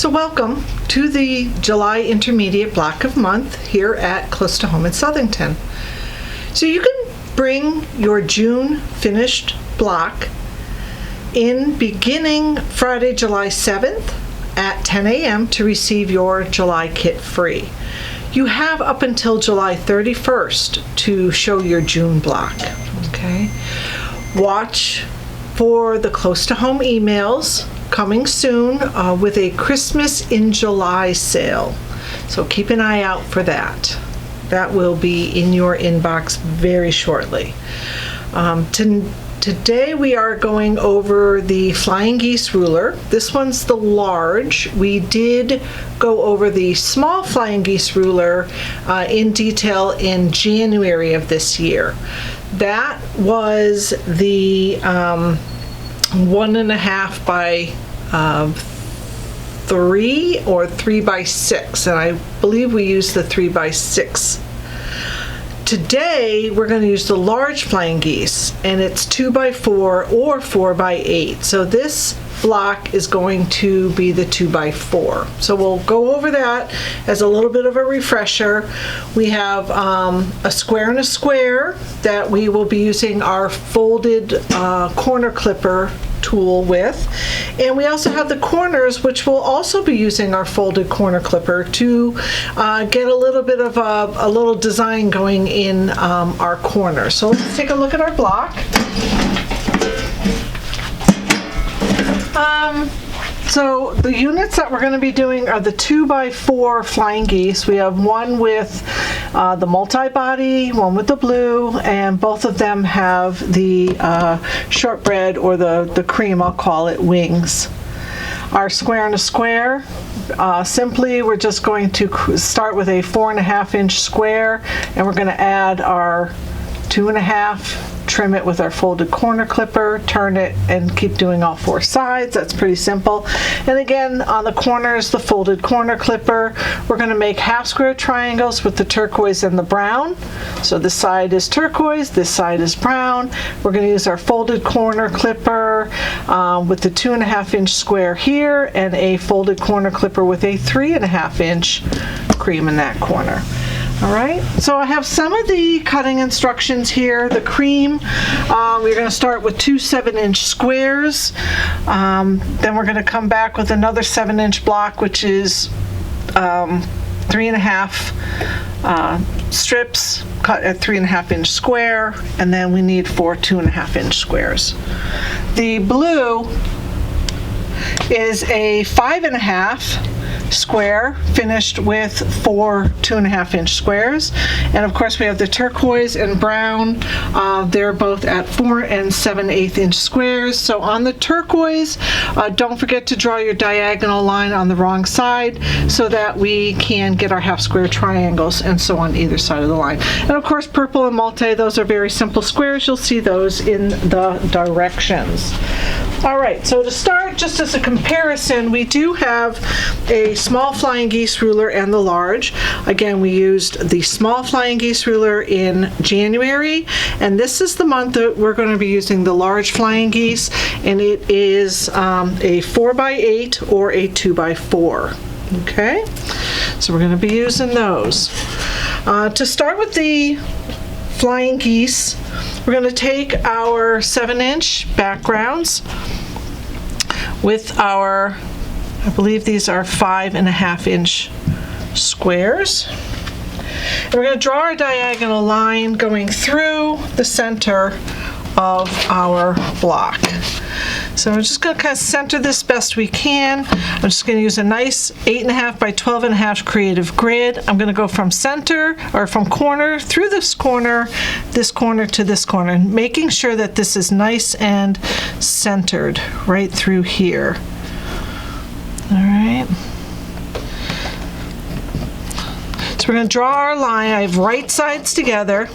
So welcome to the July Intermediate Block of Month here at Close to Home in Southington. So you can bring your June finished block in beginning Friday, July 7th at 10 a.m. to receive your July kit free. You have up until July 31st to show your June block, okay? Watch for the Close to Home emails coming soon with a Christmas in July sale. So keep an eye out for that. That will be in your inbox very shortly. Today we are going over the flying geese ruler. This one's the large. We did go over the small flying geese ruler in detail in January of this year. That was the 1.5 by 3 or 3 by 6, and I believe we used the 3 by 6. Today we're going to use the large flying geese, and it's 2 by 4 or 4 by 8. So this block is going to be the 2 by 4. So we'll go over that as a little bit of a refresher. We have a square and a square that we will be using our folded corner clipper tool with, and we also have the corners, which we'll also be using our folded corner clipper to get a little bit of a little design going in our corner. So let's take a look at our block. So the units that we're going to be doing are the 2 by 4 flying geese. We have one with the multi-body, one with the blue, and both of them have the shortbread or the cream, I'll call it, wings. Our square and a square, simply we're just going to start with a 4.5 inch square, and we're going to add our 2.5, trim it with our folded corner clipper, turn it, and keep doing all 4 sides. That's pretty simple. And again, on the corners, the folded corner clipper, we're going to make half square triangles with the turquoise and the brown. So this side is turquoise, this side is brown. We're going to use our folded corner clipper with the 2.5 inch square here, and a folded corner clipper with a 3.5 inch cream in that corner. All right, so I have some of the cutting instructions here. The cream, we're going to start with 2 7-inch squares. Then we're going to come back with another 7-inch block, which is 3.5 strips cut at 3.5 inch square, and then we need 4 2.5 inch squares. The blue is a 5.5 square finished with 4 2.5 inch squares, and of course we have the turquoise and brown. They're both at 4 7/8 inch squares. So on the turquoise, don't forget to draw your diagonal line on the wrong side so that we can get our half square triangles, and so on either side of the line. And of course purple and multi, those are very simple squares. You'll see those in the directions. All right, so to start, just as a comparison, we do have a small flying geese ruler and the large. Again, we used the small flying geese ruler in January, and this is the month that we're going to be using the large flying geese, and it is a 4 by 8 or a 2 by 4. Okay, so we're going to be using those. To start with the flying geese, we're going to take our 7-inch backgrounds with our, I believe these are 5.5 inch squares. And we're going to draw our diagonal line going through the center of our block. So we're just going to kind of center this best we can. I'm just going to use a nice 8.5 by 12.5 creative grid. I'm going to go from center, or from corner through this corner to this corner, making sure that this is nice and centered right through here. All right. So we're going to draw our line. I have right sides together,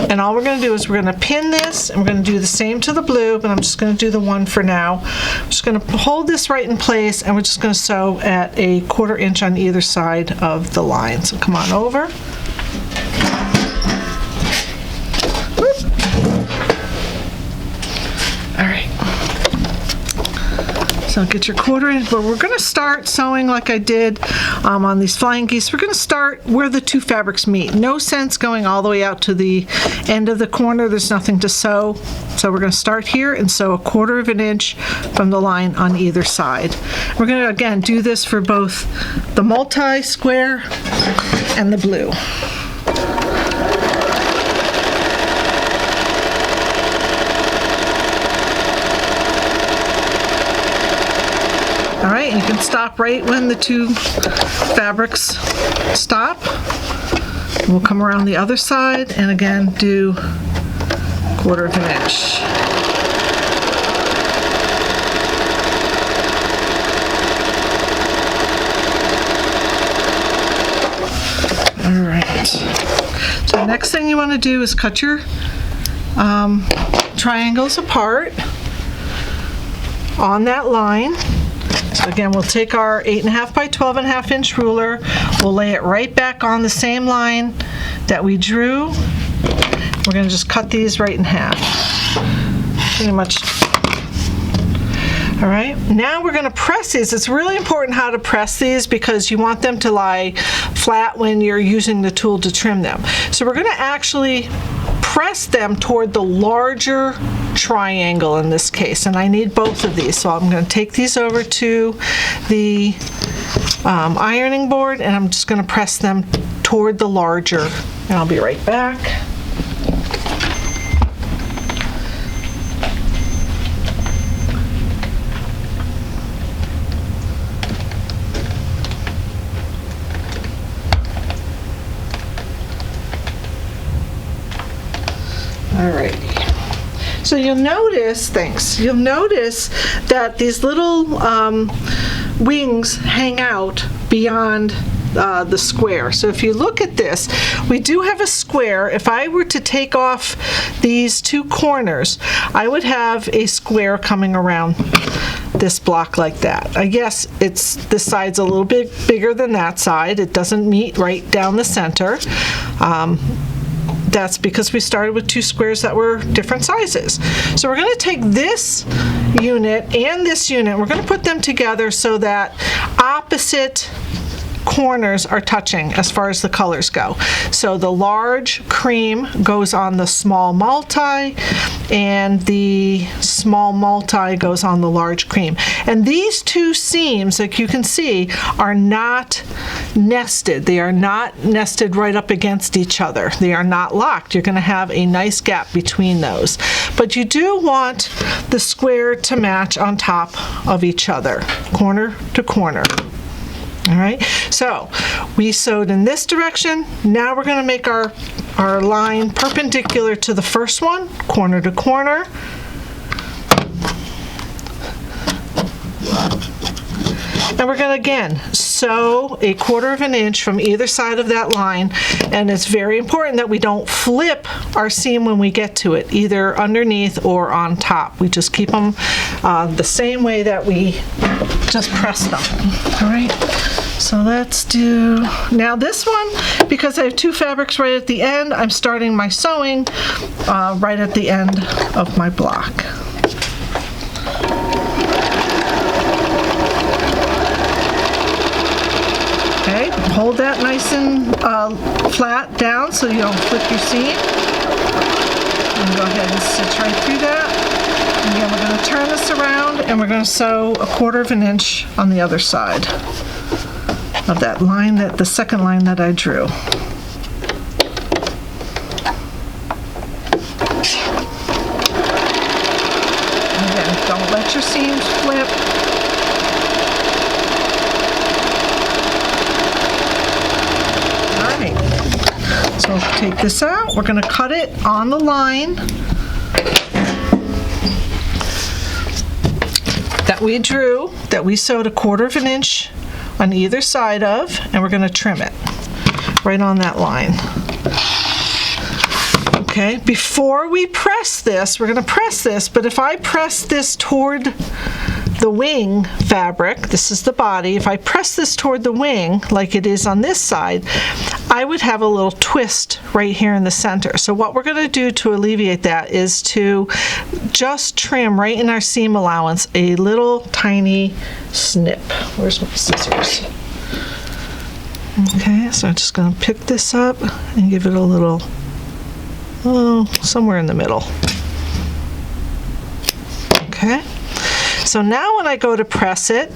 and all we're going to do is we're going to pin this, and we're going to do the same to the blue, but I'm just going to do the one for now. I'm just going to hold this right in place, and we're just going to sew at a 1/4 inch on either side of the line. So come on over. All right. So get your quarter inch, but we're going to start sewing like I did on these flying geese. We're going to start where the two fabrics meet. No sense going all the way out to the end of the corner. There's nothing to sew. So we're going to start here and sew a 1/4 inch from the line on either side. We're going to again do this for both the multi-square and the blue. All right, and you can stop right when the two fabrics stop. We'll come around the other side and again do 1/4 inch. All right. So the next thing you want to do is cut your triangles apart on that line. So again, we'll take our 8.5 by 12.5 inch ruler, we'll lay it right back on the same line that we drew. We're going to just cut these right in half. Pretty much. All right, now we're going to press these. It's really important how to press these because you want them to lie flat when you're using the tool to trim them. So we're going to actually press them toward the larger triangle in this case, and I need both of these. So I'm going to take these over to the ironing board and I'm just going to press them toward the larger, and I'll be right back. Alrighty. So you'll notice, you'll notice that these little wings hang out beyond the square. So if you look at this, we do have a square. If I were to take off these two corners, I would have a square coming around this block like that. I guess this side's a little bit bigger than that side. It doesn't meet right down the center. That's because we started with two squares that were different sizes. So we're going to take this unit and this unit, we're going to put them together so that opposite corners are touching as far as the colors go. So the large cream goes on the small multi and the small multi goes on the large cream. And these two seams, like you can see, are not nested. They are not nested right up against each other. They are not locked. You're going to have a nice gap between those. But you do want the square to match on top of each other, corner to corner. All right, so we sewed in this direction. Now we're going to make our line perpendicular to the first one, corner to corner. And we're going to again sew a 1/4 inch from either side of that line, and it's very important that we don't flip our seam when we get to it, either underneath or on top. We just keep them the same way that we just pressed them. All right, so let's do, now this one, because I have two fabrics right at the end, I'm starting my sewing right at the end of my block. Okay, hold that nice and flat down so you don't flip your seam. And go ahead and stitch right through that. And again, we're going to turn this around and we're going to sew a 1/4 inch on the other side of that line, the second line that I drew. And again, don't let your seams flip. So take this out, we're going to cut it on the line that we drew, that we sewed a 1/4 inch on either side of, and we're going to trim it right on that line. Okay, before we press this, we're going to press this, but if I press this toward the wing fabric, this is the body, if I press this toward the wing like it is on this side, I would have a little twist right here in the center. So what we're going to do to alleviate that is to just trim right in our seam allowance a little tiny snip. Where's my scissors? Okay, so I'm just going to pick this up and give it a little, somewhere in the middle. Okay, so now when I go to press it,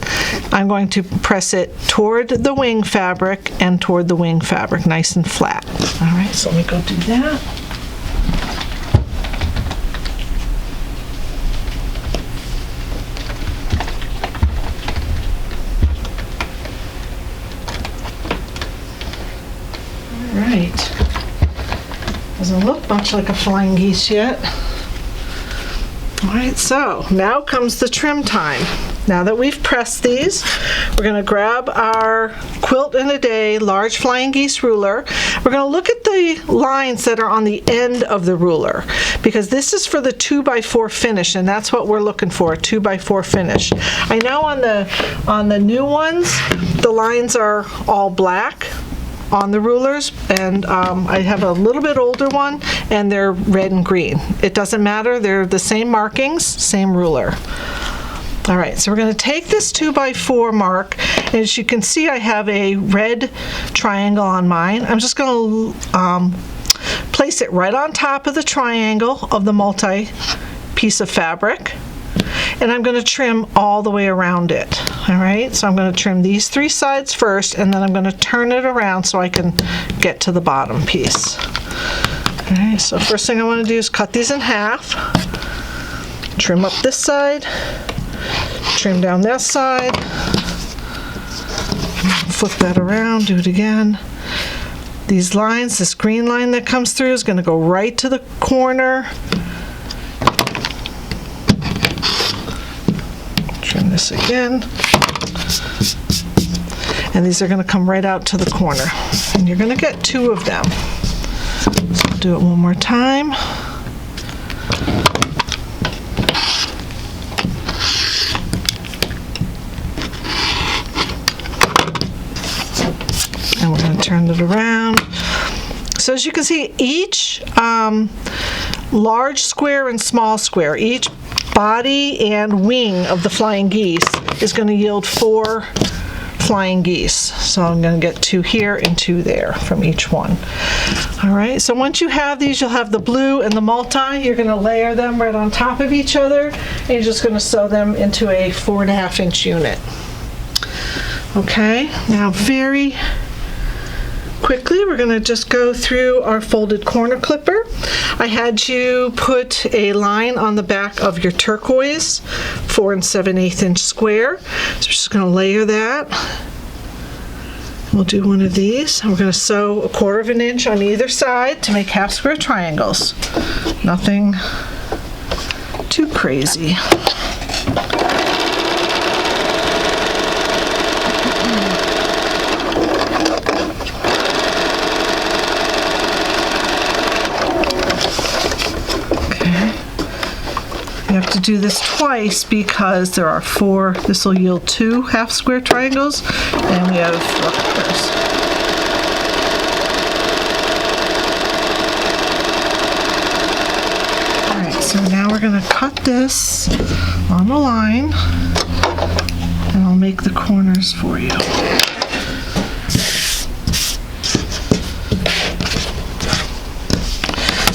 I'm going to press it toward the wing fabric and toward the wing fabric, nice and flat. All right, so let me go do that. All right, doesn't look much like a flying geese yet. All right, so now comes the trim time. Now that we've pressed these, we're going to grab our Quilt in a Day large flying geese ruler. We're going to look at the lines that are on the end of the ruler, because this is for the 2x4 finish, and that's what we're looking for, a 2x4 finish. I know on the new ones, the lines are all black on the rulers, and I have a little bit older one and they're red and green. It doesn't matter, they're the same markings, same ruler. All right, so we're going to take this 2x4 mark, and as you can see I have a red triangle on mine. I'm just going to place it right on top of the triangle of the multi piece of fabric, and I'm going to trim all the way around it. All right, so I'm going to trim these 3 sides first, and then I'm going to turn it around so I can get to the bottom piece. All right, so first thing I want to do is cut these in half, trim up this side, trim down this side, flip that around, do it again. These lines, this green line that comes through is going to go right to the corner. Trim this again, and these are going to come right out to the corner, and you're going to get 2 of them. So I'll do it one more time. And we're going to turn it around. So as you can see, each large square and small square, each body and wing of the flying geese is going to yield 4 flying geese. So I'm going to get 2 here and 2 there from each one. All right, so once you have these, you'll have the blue and the multi. You're going to layer them right on top of each other, and you're just going to sew them into a 4.5-inch unit. Okay, now very quickly, we're going to just go through our folded corner clipper. I had you put a line on the back of your turquoise 4 7/8-inch square. So we're just going to layer that. We'll do one of these. We're going to sew 1/4 inch on either side to make half square triangles. Nothing too crazy. You have to do this twice because there are 4, this will yield 2 half square triangles, and we have 4 clippers. Alright, so now we're going to cut this on the line, and I'll make the corners for you.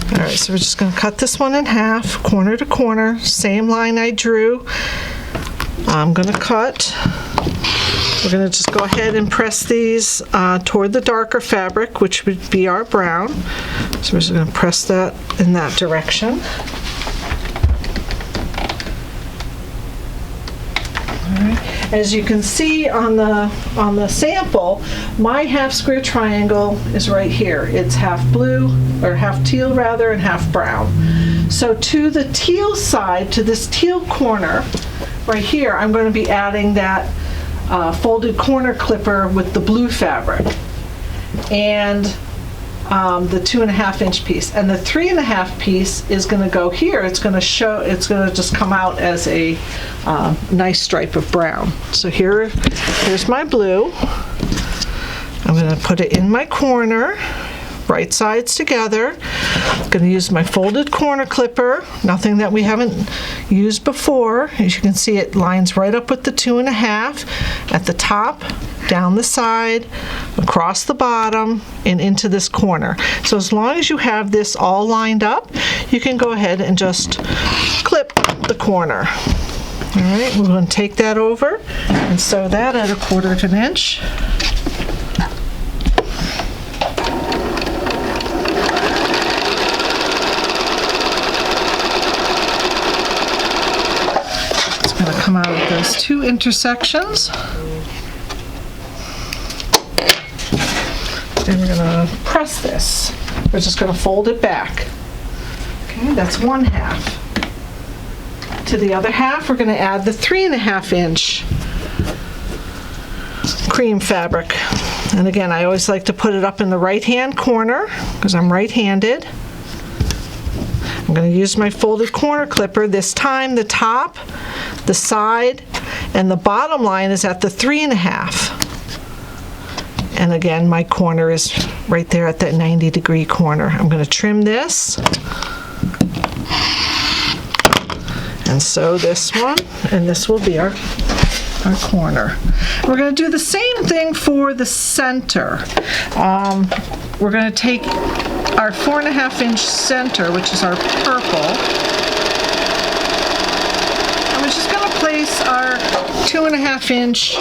Alright, so we're just going to cut this one in half, corner to corner, same line I drew. I'm going to cut. We're going to just go ahead and press these toward the darker fabric, which would be our brown. So we're just going to press that in that direction. As you can see on the sample, my half square triangle is right here. It's half blue, or half teal rather, and half brown. So to the teal side, to this teal corner right here, I'm going to be adding that folded corner clipper with the blue fabric. And the 2.5 inch piece, and the 3.5 piece is going to go here. It's going to just come out as a nice stripe of brown. So here's my blue. I'm going to put it in my corner, right sides together. I'm going to use my folded corner clipper, nothing that we haven't used before. As you can see, it lines right up with the 2.5 at the top, down the side, across the bottom, and into this corner. So as long as you have this all lined up, you can go ahead and just clip the corner. All right, we're going to take that over and sew that at 1/4 inch. Come out of those 2 intersections. And we're going to press this. We're just going to fold it back. Okay, that's 1/2. To the other half, we're going to add the 3.5 inch cream fabric. And again, I always like to put it up in the right-hand corner because I'm right-handed. I'm going to use my folded corner clipper. This time the top, the side, and the bottom line is at the 3.5. And again, my corner is right there at that 90-degree corner. I'm going to trim this and sew this one, and this will be our corner. We're going to do the same thing for the center. We're going to take our 4.5 inch center, which is our purple, and we're just going to place our 2.5 inch,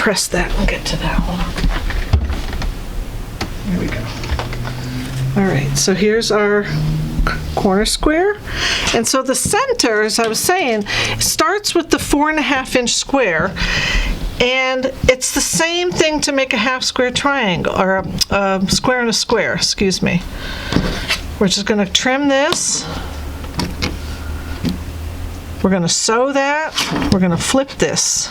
press that and get to that one. There we go. All right, so here's our corner square. And so the center, as I was saying, starts with the 4.5 inch square. And it's the same thing to make a half square triangle, or a square and a square, excuse me. We're just going to trim this. We're going to sew that. We're going to flip this.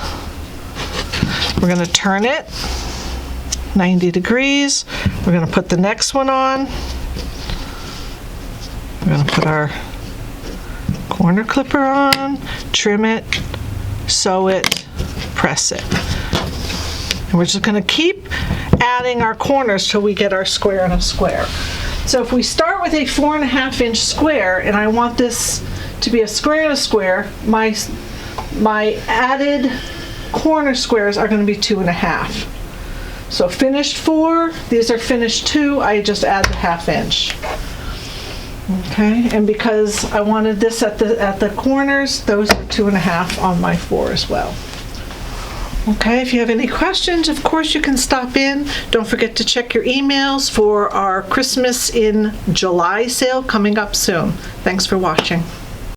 We're going to turn it 90 degrees. We're going to put the next one on. We're going to put our corner clipper on, trim it, sew it, press it. And we're just going to keep adding our corners till we get our square and a square. So if we start with a 4.5 inch square and I want this to be a square and a square, my added corner squares are going to be 2.5. So finished 4, these are finished 2, I just add the 1/2 inch. Okay, and because I wanted this at the corners, those are 2.5 on my 4 as well. Okay, if you have any questions, of course you can stop in. Don't forget to check your emails for our Christmas in July sale coming up soon. Thanks for watching.